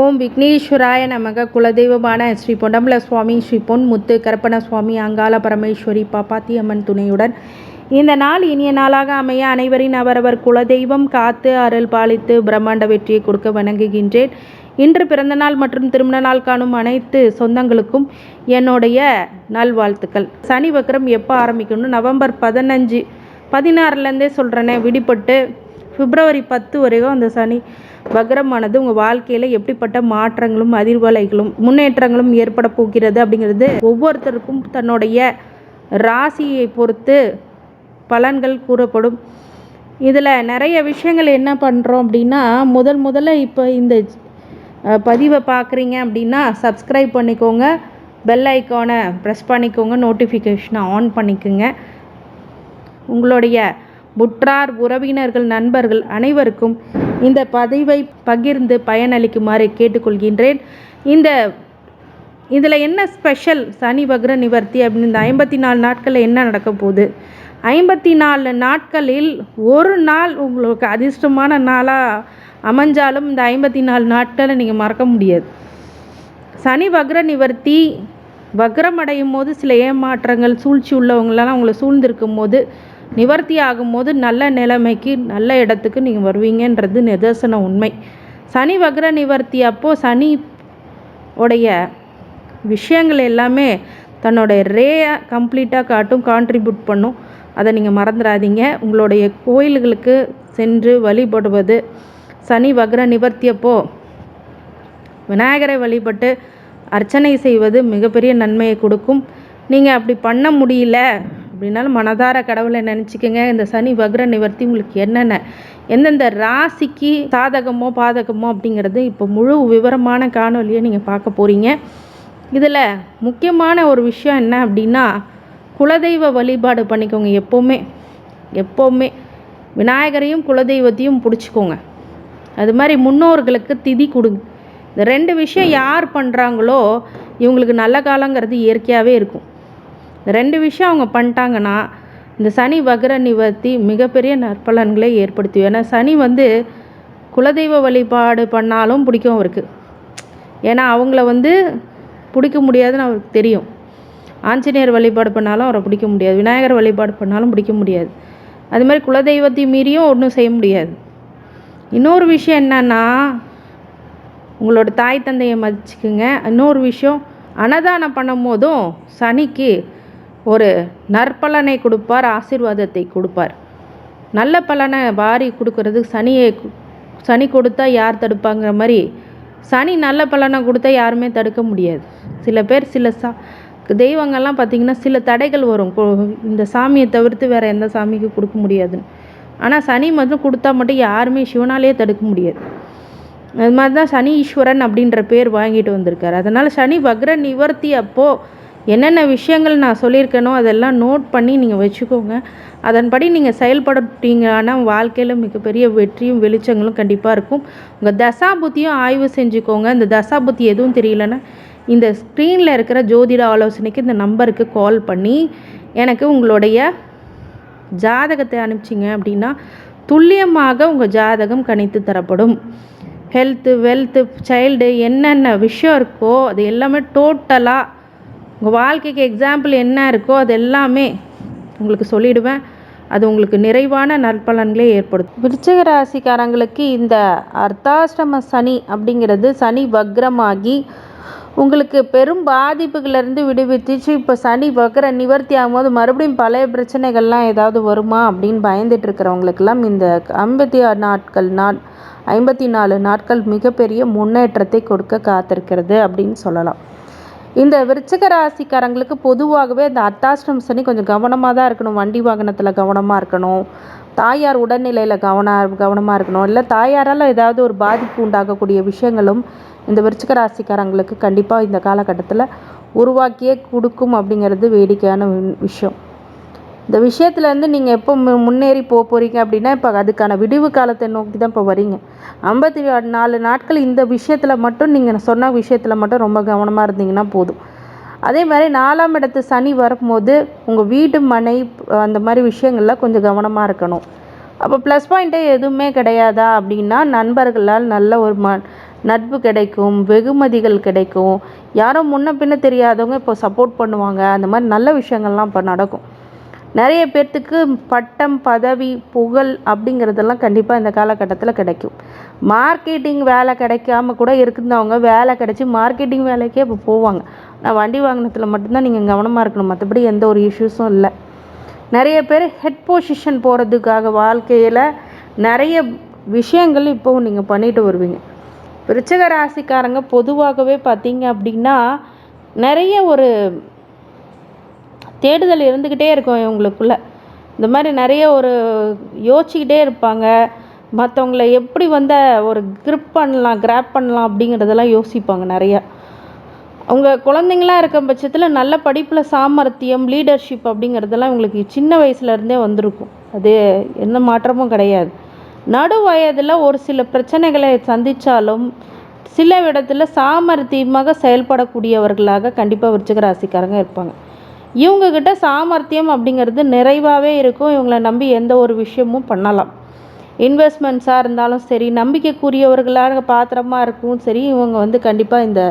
ஓம் விக்னேஸ்வராய நமக. குலதெய்வமான ஸ்ரீ பொன்னம்பல சுவாமி, ஸ்ரீ பொன்முத்து கருப்பண சுவாமி, அங்காள பரமேஸ்வரி, பாப்பாத்தி அம்மன் துணையுடன் இந்த நாள் இனிய நாளாக அமைய அனைவரின் அவரவர் குலதெய்வம் காத்து அருள் பாலித்து பிரம்மாண்ட வெற்றியை கொடுக்க வணங்குகின்றேன். இன்று பிறந்தநாள் மற்றும் திருமண நாள் காணும் அனைத்து சொந்தங்களுக்கும் என்னுடைய நல்வாழ்த்துக்கள். சனி வக்ரம் எப்போ ஆரம்பிக்கணும்? நவம்பர் 16 சொல்கிறேனே, விடுபட்டு பிப்ரவரி 10 வரைக்கும் அந்த சனி வக்ரமானது உங்கள் வாழ்க்கையில் எப்படிப்பட்ட மாற்றங்களும் அதிர்வலைகளும் முன்னேற்றங்களும் ஏற்பட போகிறது அப்படிங்கிறது ஒவ்வொருத்தருக்கும் தன்னுடைய ராசியை பொறுத்து பலன்கள் கூறப்படும். இதில் நிறைய விஷயங்கள் என்ன பண்ணுறோம் அப்படின்னா, முதல்ல இப்போ இந்த பதிவை பார்க்குறீங்க அப்படின்னா சப்ஸ்கிரைப் பண்ணிக்கோங்க, பெல் ஐக்கானை ப்ரெஸ் பண்ணிக்கோங்க, நோட்டிஃபிகேஷனை ஆன் பண்ணிக்கோங்க. உங்களுடைய உற்றார் உறவினர்கள் நண்பர்கள் அனைவருக்கும் இந்த பதிவை பகிர்ந்து பயனளிக்குமாறு கேட்டுக்கொள்கின்றேன். இதில் என்ன ஸ்பெஷல் சனி வக்ர நிவர்த்தி அப்படின்னு இந்த 54 நாட்களில் என்ன நடக்க போகுது? 54 நாட்களில் ஒரு நாள் உங்களுக்கு அதிர்ஷ்டமான நாளாக அமைஞ்சாலும் இந்த 54 நாட்களை நீங்கள் மறக்க முடியாது. சனி வக்ர நிவர்த்தி வக்ரம் அடையும் போது சில ஏமாற்றங்கள் சூழ்ச்சி உள்ளவங்களெல்லாம் உங்களை சூழ்ந்திருக்கும் போது நிவர்த்தி ஆகும்போது நல்ல நிலைமைக்கு நல்ல இடத்துக்கு நீங்கள் வருவீங்கன்றது நிதர்சன உண்மை. சனி வக்ர நிவர்த்தி அப்போது சனி உடைய விஷயங்கள் எல்லாமே தன்னுடைய ரேயை கம்ப்ளீட்டாக காட்டும், கான்ட்ரிபியூட் பண்ணும். அதை நீங்கள் மறந்துடாதீங்க. உங்களுடைய கோயில்களுக்கு சென்று வழிபடுவது, சனி வக்ர நிவர்த்தி அப்போது விநாயகரை வழிபட்டு அர்ச்சனை செய்வது மிகப்பெரிய நன்மையை கொடுக்கும். நீங்கள் அப்படி பண்ண முடியல அப்படின்னாலும் மனதார கடவுளை நினச்சிக்கோங்க. இந்த சனி வக்ர நிவர்த்தி உங்களுக்கு எந்தெந்த ராசிக்கு சாதகமோ பாதகமோ அப்படிங்கிறது இப்போ முழு விவரமான காணொலியை நீங்கள் பார்க்க போகிறீங்க. இதில் முக்கியமான ஒரு விஷயம் என்ன அப்படின்னா, குலதெய்வ வழிபாடு பண்ணிக்கோங்க. எப்போவுமே விநாயகரையும் குலதெய்வத்தையும் பிடிச்சிக்கோங்க. அது மாதிரி முன்னோர்களுக்கு திதி கொடுங்க. இந்த 2 விஷயம் யார் பண்ணுறாங்களோ இவங்களுக்கு நல்ல காலங்கிறது இயற்கையாகவே இருக்கும். 2 விஷயம் அவங்க பண்ணிட்டாங்கன்னா இந்த சனி வக்ர நிவர்த்தி மிகப்பெரிய நற்பலன்களை ஏற்படுத்தி. ஏன்னா சனி குலதெய்வ வழிபாடு பண்ணாலும் பிடிக்கும் அவருக்கு. ஏன்னா அவங்கள பிடிக்க முடியாதுன்னு அவருக்கு தெரியும். ஆஞ்சநேயர் வழிபாடு பண்ணாலும் அவரை பிடிக்க முடியாது, விநாயகர் வழிபாடு பண்ணாலும் பிடிக்க முடியாது. அது மாதிரி குலதெய்வத்தை மீறியும் ஒன்றும் செய்ய முடியாது. இன்னொரு விஷயம் என்னன்னா, உங்களோட தாய் தந்தையை மதிச்சுக்குங்க. இன்னொரு விஷயம், அன்னதானம் பண்ணும் போதும் சனிக்கு ஒரு நற்பலனை கொடுப்பார், ஆசீர்வாதத்தை கொடுப்பார். நல்ல பலனை வாரி கொடுக்கறதுக்கு சனி கொடுத்தா யார் தடுப்பாங்கிற மாதிரி சனி நல்ல பலனை கொடுத்தா யாருமே தடுக்க முடியாது. சில பேர் சில தெய்வங்கள்லாம் பார்த்திங்கன்னா சில தடைகள் வரும், இந்த சாமியை தவிர்த்து வேறு எந்த சாமிக்கும் கொடுக்க முடியாதுன்னு. ஆனால் சனி கொடுத்தா மட்டும் யாருமே சிவனாலேயே தடுக்க முடியாது. அது மாதிரி தான் சனி ஈஸ்வரன் அப்படின்ற பேர் வாங்கிட்டு வந்திருக்காரு. அதனால் சனி வக்ர நிவர்த்தி அப்போது என்னென்ன விஷயங்கள் நான் சொல்லியிருக்கேனோ அதெல்லாம் நோட் பண்ணி நீங்கள் வச்சுக்கோங்க. அதன்படி நீங்கள் செயல்படுத்தீங்கன்னா வாழ்க்கையில் மிகப்பெரிய வெற்றியும் வெளிச்சங்களும் கண்டிப்பாக இருக்கும். உங்கள் தசாபுத்தியும் ஆய்வு செஞ்சுக்கோங்க. இந்த தசாபுத்தி எதுவும் தெரியலன்னா இந்த ஸ்க்ரீனில் இருக்கிற ஜோதிட ஆலோசனைக்கு இந்த நம்பருக்கு கால் பண்ணி எனக்கு உங்களுடைய ஜாதகத்தை அனுப்பிச்சிங்க அப்படின்னா துல்லியமாக உங்கள் ஜாதகம் கணித்து தரப்படும். ஹெல்த்து, வெல்த்து, சைல்டு என்னென்ன விஷயம் இருக்கோ அது எல்லாமே டோட்டலாக உங்கள் வாழ்க்கைக்கு எக்ஸாம்பிள் என்ன இருக்கோ அது எல்லாமே உங்களுக்கு சொல்லிவிடுவேன். அது உங்களுக்கு நிறைவான நற்பலன்களே ஏற்படுத்தும். விருச்சிக ராசிக்காரங்களுக்கு இந்த அர்த்தாஷ்டம சனி அப்படிங்கிறது சனி வக்ரமாகி உங்களுக்கு பெரும் பாதிப்புகளிலிருந்து விடுவித்துச்சு. இப்போ சனி வக்ர நிவர்த்தி ஆகும்போது மறுபடியும் பழைய பிரச்சனைகள்லாம் ஏதாவது வருமா அப்படின்னு பயந்துட்டு இருக்கிறவங்களுக்கெல்லாம் இந்த 54 நாட்கள் மிகப்பெரிய முன்னேற்றத்தை கொடுக்க காத்திருக்கிறது அப்படின்னு சொல்லலாம். இந்த விருச்சிக ராசிக்காரங்களுக்கு பொதுவாகவே இந்த அர்த்தாஷ்டம சனி கொஞ்சம் கவனமாக தான் இருக்கணும். வண்டி வாகனத்தில் கவனமாக இருக்கணும், தாயார் உடல்நிலையில் கவனமாக இருக்கணும். இல்லை தாயாரால் ஏதாவது ஒரு பாதிப்பு உண்டாகக்கூடிய விஷயங்களும் இந்த விருச்சிக ராசிக்காரங்களுக்கு கண்டிப்பாக இந்த காலகட்டத்தில் உருவாக்கியே கொடுக்கும் அப்படிங்கிறது வேடிக்கையான விஷயம். இந்த விஷயத்துலேருந்து நீங்கள் எப்போ முன்னேறி போகிறீங்க அப்படின்னா இப்போ அதுக்கான விடிவு காலத்தை நோக்கி தான் இப்போ வரீங்க. 54 நாட்கள் இந்த விஷயத்தில் மட்டும் நீங்கள் சொன்ன விஷயத்தில் மட்டும் ரொம்ப கவனமாக இருந்தீங்கன்னா போதும். அதே மாதிரி 4ஆம் இடத்து சனி வரும்போது உங்கள் வீடு மனை அந்த மாதிரி விஷயங்களில் கொஞ்சம் கவனமாக இருக்கணும். அப்போ ப்ளஸ் பாயிண்ட்டே எதுவுமே கிடையாதா அப்படின்னா, நண்பர்களால் நல்ல ஒரு நட்பு கிடைக்கும், வெகுமதிகள் கிடைக்கும், யாரோ முன்ன பின்ன தெரியாதவங்க இப்போ சப்போர்ட் பண்ணுவாங்க. அந்த மாதிரி நல்ல விஷயங்கள்லாம் இப்போ நடக்கும். நிறைய பேர்த்துக்கு பட்டம், பதவி, புகழ் அப்படிங்கிறதெல்லாம் கண்டிப்பாக இந்த காலகட்டத்தில் கிடைக்கும். மார்க்கெட்டிங் வேலை கிடைக்காம கூட இருந்தவங்க வேலை கிடைச்சி மார்க்கெட்டிங் வேலைக்கே இப்போ போவாங்க. நான் வண்டி வாகனத்தில் மட்டும்தான் நீங்கள் கவனமாக இருக்கணும், மற்றபடி எந்த ஒரு இஷ்யூஸும் இல்லை. நிறைய பேர் ஹெட் பொசிஷன் போகிறதுக்காக வாழ்க்கையில் நிறைய விஷயங்கள் இப்போது நீங்கள் பண்ணிட்டு வருவீங்க. விருச்சிக ராசிக்காரங்க பொதுவாகவே பார்த்தீங்க அப்படின்னா நிறைய ஒரு தேடுதல் இருந்துக்கிட்டே இருக்கும் இவங்களுக்குள்ள. இந்த மாதிரி நிறைய ஒரு யோசிச்சுக்கிட்டே இருப்பாங்க. மற்றவங்கள எப்படி ஒரு கிராப் பண்ணலாம் அப்படிங்கிறதெல்லாம் யோசிப்பாங்க நிறையா. அவங்க குழந்தைங்களாக இருக்க பட்சத்தில் நல்ல படிப்பில் சாமர்த்தியம், லீடர்ஷிப் அப்படிங்கிறதெல்லாம் இவங்களுக்கு சின்ன வயசுலேருந்தே வந்திருக்கும். அது எந்த மாற்றமும் கிடையாது. நடு வயதில் ஒரு சில பிரச்சனைகளை சந்தித்தாலும் சில இடத்துல சாமர்த்தியமாக செயல்படக்கூடியவர்களாக கண்டிப்பாக விருச்சிக ராசிக்காரங்க இருப்பாங்க. இவங்கக்கிட்ட சாமர்த்தியம் அப்படிங்கிறது நிறைவாகவே இருக்கும். இவங்களை நம்பி எந்த ஒரு விஷயமும் பண்ணலாம். இன்வெஸ்ட்மெண்ட்ஸாக இருந்தாலும் சரி, நம்பிக்கைக்குரியவர்களாக பாத்திரமாக இருக்கும் சரி, இவங்க கண்டிப்பாக இந்த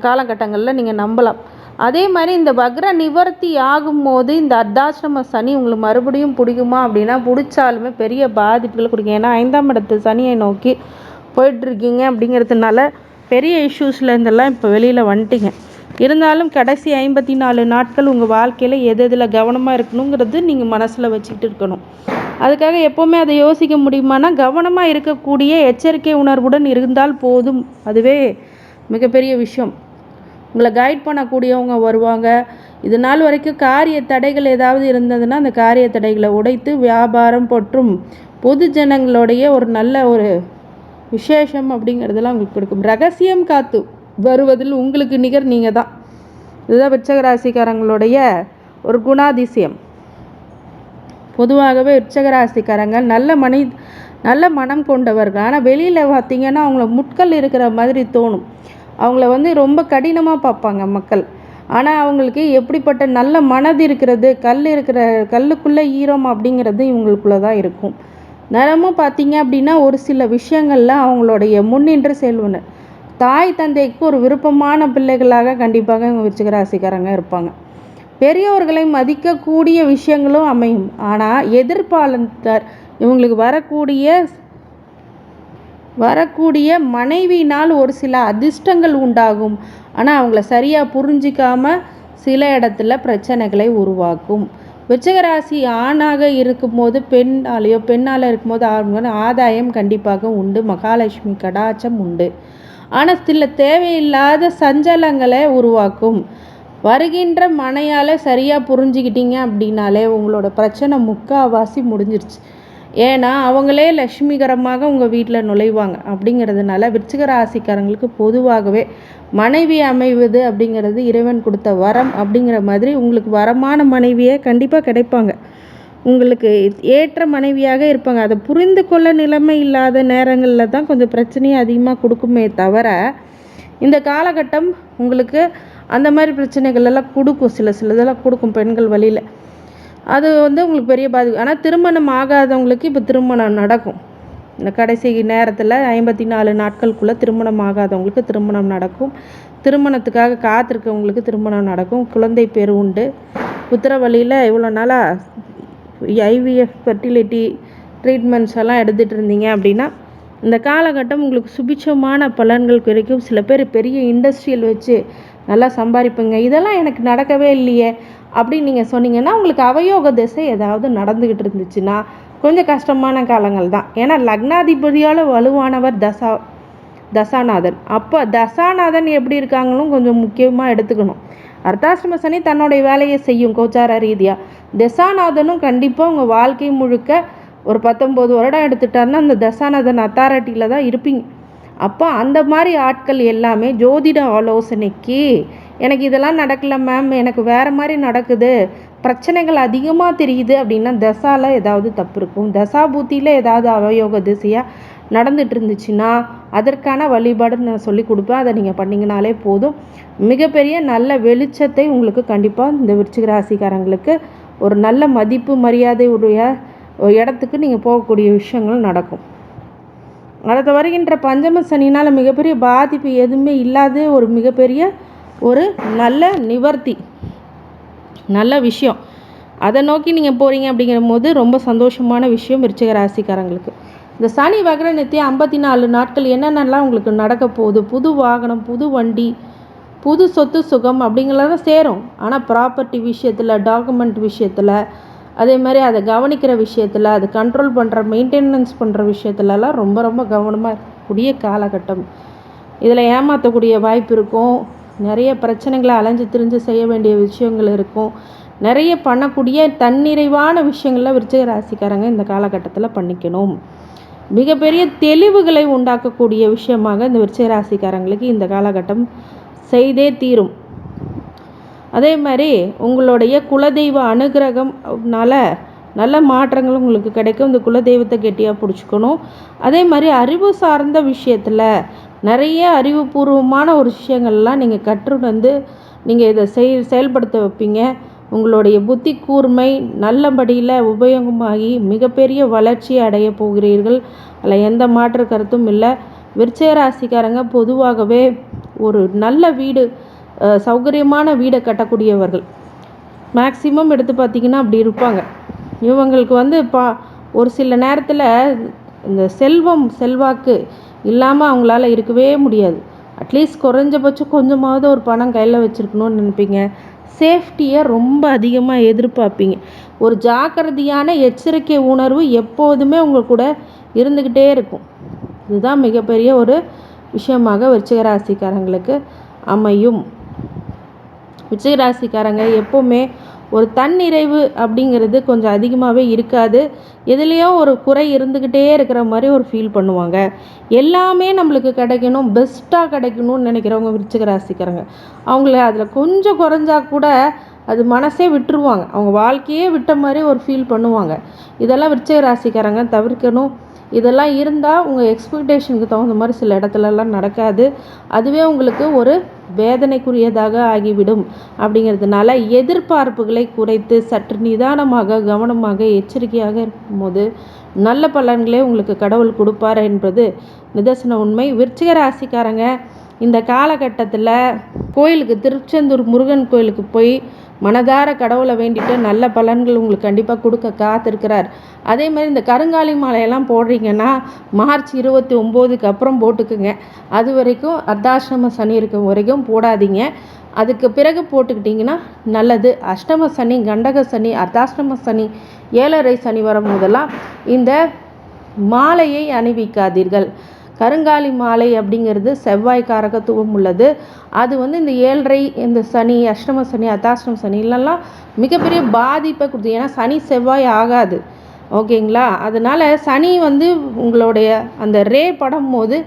காலகட்டங்களில் நீங்கள் நம்பலாம். அதே மாதிரி இந்த வக்ர நிவர்த்தி ஆகும்போது இந்த அர்த்தாசிரம சனி உங்களுக்கு மறுபடியும் பிடிக்குமா அப்படின்னா பிடிச்சாலுமே பெரிய பாதிப்புகளை கொடுக்கும். ஏன்னா 5ஆம் இடத்து சனியை நோக்கி போயிட்டுருக்கீங்க அப்படிங்கிறதுனால பெரிய இஷ்யூஸ்லேருந்தெல்லாம் இப்போ வெளியில் வந்துட்டீங்க. இருந்தாலும் கடைசி 54 நாட்கள் உங்கள் வாழ்க்கையில் எதில் கவனமாக இருக்கணுங்கிறது நீங்கள் மனசில் வச்சுக்கிட்டு இருக்கணும். அதுக்காக எப்போவுமே அதை யோசிக்க முடியுமானா கவனமாக இருக்கக்கூடிய எச்சரிக்கை உணர்வுடன் இருந்தால் போதும். அதுவே மிகப்பெரிய விஷயம். உங்களை கைட் பண்ணக்கூடியவங்க வருவாங்க. இது நாள் வரைக்கும் காரிய தடைகள் ஏதாவது இருந்ததுன்னா அந்த காரிய தடைகளை உடைத்து வியாபாரம் மற்றும் பொது ஜனங்களுடைய ஒரு நல்ல ஒரு விசேஷம் அப்படிங்கிறதெல்லாம் உங்களுக்கு கொடுக்கும். ரகசியம் காத்து வருவதில் உங்களுக்கு நிகர் நீங்கள் தான். இதுதான் விருச்சிக ராசிக்காரங்களுடைய ஒரு குணாதிசயம். பொதுவாகவே விருச்சிக ராசிக்காரங்க நல்ல மனம் கொண்டவர்கள். ஆனால் வெளியில் பார்த்திங்கன்னா அவங்கள முட்கள் இருக்கிற மாதிரி தோணும். அவங்கள ரொம்ப கடினமாக பார்ப்பாங்க மக்கள். ஆனால் அவங்களுக்கு எப்படிப்பட்ட நல்ல மனது இருக்கிறது, கல்லுக்குள்ளே ஈரம் அப்படிங்கிறது இவங்களுக்குள்ளே தான் இருக்கும். நேரமும் பார்த்தீங்க அப்படின்னா ஒரு சில விஷயங்களில் அவங்களுடைய முன்னின்று செல்வனர் தாய் தந்தைக்கு ஒரு விருப்பமான பிள்ளைகளாக கண்டிப்பாக இவங்க விருச்சிக ராசிக்காரங்க இருப்பாங்க. பெரியவர்களை மதிக்கக்கூடிய விஷயங்களும் அமையும். ஆனால் எதிர்பாலனர் இவங்களுக்கு வரக்கூடிய மனைவியினால் ஒரு சில அதிர்ஷ்டங்கள் உண்டாகும். ஆனால் அவங்கள சரியாக புரிஞ்சிக்காமல் சில இடத்துல பிரச்சனைகளை உருவாக்கும். விருச்சிக ராசி ஆணாக இருக்கும்போது பெண்ணால் இருக்கும்போது ஆதாயம் கண்டிப்பாக உண்டு. மகாலட்சுமி கடாட்சம் உண்டு. ஆனால் சில தேவையில்லாத சஞ்சலங்களை உருவாக்கும். வருகின்ற மனையால் சரியாக புரிஞ்சுக்கிட்டீங்க அப்படின்னாலே உங்களோட பிரச்சனை முக்கால்வாசி முடிஞ்சிருச்சு. ஏன்னா அவங்களே லட்சுமிகரமாக உங்கள் வீட்டில் நுழைவாங்க. அப்படிங்கிறதுனால விருச்சிக ராசிக்காரங்களுக்கு பொதுவாகவே மனைவி அமைவது அப்படிங்கிறது இறைவன் கொடுத்த வரம். அப்படிங்கிற மாதிரி உங்களுக்கு வரமான மனைவியே கண்டிப்பாக கிடைப்பாங்க. உங்களுக்கு ஏற்ற மனைவியாக இருப்பாங்க. அதை புரிந்து கொள்ள நிலைமை இல்லாத நேரங்களில் தான் கொஞ்சம் பிரச்சனையை அதிகமாக கொடுக்குமே தவிர இந்த காலகட்டம் உங்களுக்கு அந்த மாதிரி பிரச்சனைகள் எல்லாம் கொடுக்கும். சிலதெல்லாம் கொடுக்கும் பெண்கள் வழியில். அது உங்களுக்கு பெரிய பாதிப்பு. ஆனால் திருமணம் ஆகாதவங்களுக்கு இப்போ திருமணம் நடக்கும். இந்த கடைசி நேரத்தில் 54 நாட்களுக்குள்ளே திருமணம் ஆகாதவங்களுக்கு திருமணம் நடக்கும். திருமணத்துக்காக காத்திருக்கவங்களுக்கு திருமணம் நடக்கும். குழந்தை பேர் உண்டு. புத்திரவழியில் இவ்வளோ நாளாக ஐவிஎஃப் ஃபெர்டிலிட்டி ட்ரீட்மெண்ட்ஸ் எல்லாம் எடுத்துகிட்டு இருந்தீங்க அப்படின்னா இந்த காலகட்டம் உங்களுக்கு சுபிட்சமான பலன்கள் கிடைக்கும். சில பேர் பெரிய இண்டஸ்ட்ரியல் வச்சு நல்லா சம்பாதிப்பீங்க. இதெல்லாம் எனக்கு நடக்கவே இல்லையே அப்படின்னு நீங்கள் சொன்னீங்கன்னா உங்களுக்கு அவயோக திசை ஏதாவது நடந்துக்கிட்டு இருந்துச்சுன்னா கொஞ்சம் கஷ்டமான காலங்கள் தான். ஏன்னா லக்னாதிபதியால் வலுவானவர் தசாநாதன். அப்போ தசாநாதன் எப்படி இருக்காங்களும் கொஞ்சம் முக்கியமாக எடுத்துக்கணும். அர்த்தாசிரம சனி தன்னுடைய வேலையை செய்யும் கோச்சார ரீதியாக. தசாநாதனும் கண்டிப்பாக உங்கள் வாழ்க்கை முழுக்க ஒரு 19 வருடம் எடுத்துட்டாருன்னா அந்த தசாநாதன் அத்தாரிட்டியில் தான் இருப்பீங்க. அப்போ அந்த மாதிரி ஆட்கள் எல்லாமே ஜோதிட ஆலோசனைக்கு எனக்கு இதெல்லாம் நடக்கலை மேம், எனக்கு வேறு மாதிரி நடக்குது, பிரச்சனைகள் அதிகமாக தெரியுது அப்படின்னா தசாவில் ஏதாவது தப்பு இருக்கும். தசாபூத்தியில் ஏதாவது அவயோக திசையாக நடந்துட்டு இருந்துச்சுன்னா அதற்கான வழிபாடு நான் சொல்லி கொடுப்பேன். அதை நீங்கள் பண்ணிங்கனாலே போதும். மிகப்பெரிய நல்ல வெளிச்சத்தை உங்களுக்கு கண்டிப்பாக இந்த விருச்சிக ராசிக்காரங்களுக்கு ஒரு நல்ல மதிப்பு மரியாதை உடைய இடத்துக்கு நீங்கள் போகக்கூடிய விஷயங்கள் நடக்கும். அடுத்து வருகின்ற பஞ்சம சனினால் மிகப்பெரிய பாதிப்பு எதுவுமே இல்லாத ஒரு மிகப்பெரிய ஒரு நல்ல நிவர்த்தி, நல்ல விஷயம். அதை நோக்கி நீங்கள் போகிறீங்க அப்படிங்கிற போது ரொம்ப சந்தோஷமான விஷயம் விருச்சிக ராசிக்காரங்களுக்கு. இந்த சனி வக்ரநித்தி 54 நாட்கள் என்னென்னலாம் உங்களுக்கு நடக்க போகுது? புது வாகனம், புது வண்டி, புது சொத்து சுகம் அப்படிங்கிறத சேரும். ஆனால் ப்ராப்பர்ட்டி விஷயத்தில், டாக்குமெண்ட் விஷயத்தில், அதே மாதிரி அதை கவனிக்கிற விஷயத்தில், அதை கண்ட்ரோல் பண்ணுற, மெயின்டெனன்ஸ் பண்ணுற விஷயத்துலலாம் ரொம்ப ரொம்ப கவனமாக இருக்கக்கூடிய காலகட்டம். இதில் ஏமாற்றக்கூடிய வாய்ப்பு இருக்கும். நிறைய பிரச்சனைகளை அலைஞ்சு திரிஞ்சு செய்ய வேண்டிய விஷயங்கள் இருக்கும். நிறைய பண்ணக்கூடிய தன்னிறைவான விஷயங்களில் விருச்சிக ராசிக்காரங்க இந்த காலகட்டத்தில் பண்ணிக்கணும். மிகப்பெரிய தெளிவுகளை உண்டாக்கக்கூடிய விஷயமாக இந்த விருச்சிக ராசிக்காரங்களுக்கு இந்த காலகட்டம் செய்தே தீரும். அதே மாதிரி உங்களுடைய குலதெய்வ அனுகிரகம்னால நல்ல மாற்றங்கள் உங்களுக்கு கிடைக்கும். இந்த குலதெய்வத்தை கெட்டியாக பிடிச்சிக்கணும். அதே மாதிரி அறிவு சார்ந்த விஷயத்தில் நிறைய அறிவுபூர்வமான ஒரு விஷயங்கள்லாம் நீங்கள் கற்றுணர்ந்து நீங்கள் இதை செயல்படுத்த வைப்பீங்க. உங்களுடைய புத்தி கூர்மை நல்லபடியில் உபயோகமாகி மிகப்பெரிய வளர்ச்சி அடைய போகிறீர்கள். அதில் எந்த மாற்று கருத்தும் இல்லை. விருச்சிக ராசிக்காரங்க பொதுவாகவே ஒரு நல்ல வீடு, சௌகரியமான வீடை கட்டக்கூடியவர்கள். மேக்சிமம் எடுத்து பார்த்திங்கன்னா அப்படி இருப்பாங்க. இவங்களுக்கு ஒரு சில நேரத்தில் இந்த செல்வாக்கு இல்லாமல் அவங்களால இருக்கவே முடியாது. அட்லீஸ்ட் குறைஞ்சபட்சம் கொஞ்சமாவது ஒரு பணம் கையில் வச்சுருக்கணும்னு நினைப்பீங்க. சேஃப்டியை ரொம்ப அதிகமாக எதிர்பார்ப்பீங்க. ஒரு ஜாக்கிரதையான எச்சரிக்கை உணர்வு எப்போதுமே உங்கள் கூட இருந்துக்கிட்டே இருக்கும். இதுதான் மிகப்பெரிய ஒரு விஷயமாக விருச்சிக ராசிக்காரங்களுக்கு அமையும். விருச்சிக ராசிக்காரங்க எப்போவுமே ஒரு தன்னிறைவு அப்படிங்கிறது கொஞ்சம் அதிகமாகவே இருக்காது. எதுலேயோ ஒரு குறை இருந்துக்கிட்டே இருக்கிற மாதிரி ஒரு ஃபீல் பண்ணுவாங்க. எல்லாமே நம்மளுக்கு கிடைக்கணும், பெஸ்ட்டாக கிடைக்கணும்னு நினைக்கிறவங்க விருச்சிக ராசிக்காரங்க. அவங்கள அதில் கொஞ்சம் குறைஞ்சா கூட அது மனசே விட்டுருவாங்க. அவங்க வாழ்க்கையே விட்ட மாதிரி ஒரு ஃபீல் பண்ணுவாங்க. இதெல்லாம் விருச்சிக ராசிக்காரங்க தவிர்க்கணும். இதெல்லாம் இருந்தால் உங்கள் எக்ஸ்பெக்டேஷனுக்கு தகுந்த மாதிரி சில இடத்துலலாம் நடக்காது. அதுவே உங்களுக்கு ஒரு வேதனைக்குரியதாக ஆகிவிடும். அப்படிங்கிறதுனால எதிர்பார்ப்புகளை குறைத்து சற்று நிதானமாக, கவனமாக, எச்சரிக்கையாக இருக்கும்போது நல்ல பலன்களே உங்களுக்கு கடவுள் கொடுப்பார் என்பது நிதர்சன உண்மை. விருச்சிக ராசிக்காரங்க இந்த காலகட்டத்தில் கோயிலுக்கு, திருச்செந்தூர் முருகன் கோயிலுக்கு போய் மனதார கடவுளை வேண்டிட்டு நல்ல பலன்கள் உங்களுக்கு கண்டிப்பாக கொடுக்க காத்திருக்கிறார். அதே மாதிரி இந்த கருங்காலி மாலையெல்லாம் போடுறீங்கன்னா மார்ச் 29க்கு அப்புறம் போட்டுக்குங்க. அது வரைக்கும் அர்த்தாஷ்டம சனி இருக்கும் வரைக்கும் போடாதீங்க. அதுக்கு பிறகு போட்டுக்கிட்டிங்கன்னா நல்லது. அஷ்டம சனி, கண்டக சனி, அர்த்தாஷ்டம சனி, 7.5 சனி வரும்போதெல்லாம் இந்த மாலையை அணிவிக்காதீர்கள். கருங்காலி மாலை அப்படிங்கிறது செவ்வாய் காரகத்துவம் உள்ளது. அது இந்த 7.5 இந்த சனி, அஷ்டம சனி, அர்த்தாஷ்டம சனிலெல்லாம் மிகப்பெரிய பாதிப்பை கொடுத்து, ஏன்னா சனி செவ்வாய் ஆகாது. ஓகேங்களா? அதனால் சனி உங்களுடைய அந்த ரே படும் போது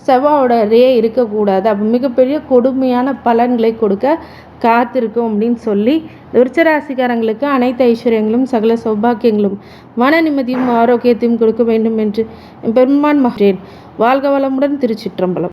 செவ்வாயோட ரே இருக்கக்கூடாது. அப்போ மிகப்பெரிய கொடுமையான பலன்களை கொடுக்க காத்திருக்கும் அப்படின்னு சொல்லி விருச்சிகராசிக்காரங்களுக்கு அனைத்து ஐஸ்வர்யங்களும் சகல சௌபாக்கியங்களும் மன நிம்மதியும் ஆரோக்கியத்தையும் கொடுக்க வேண்டும் என்று பெருமான் மகிழ்கிறேன். வாழ்க வளமுடன். திருச்சிற்றம்பலம்.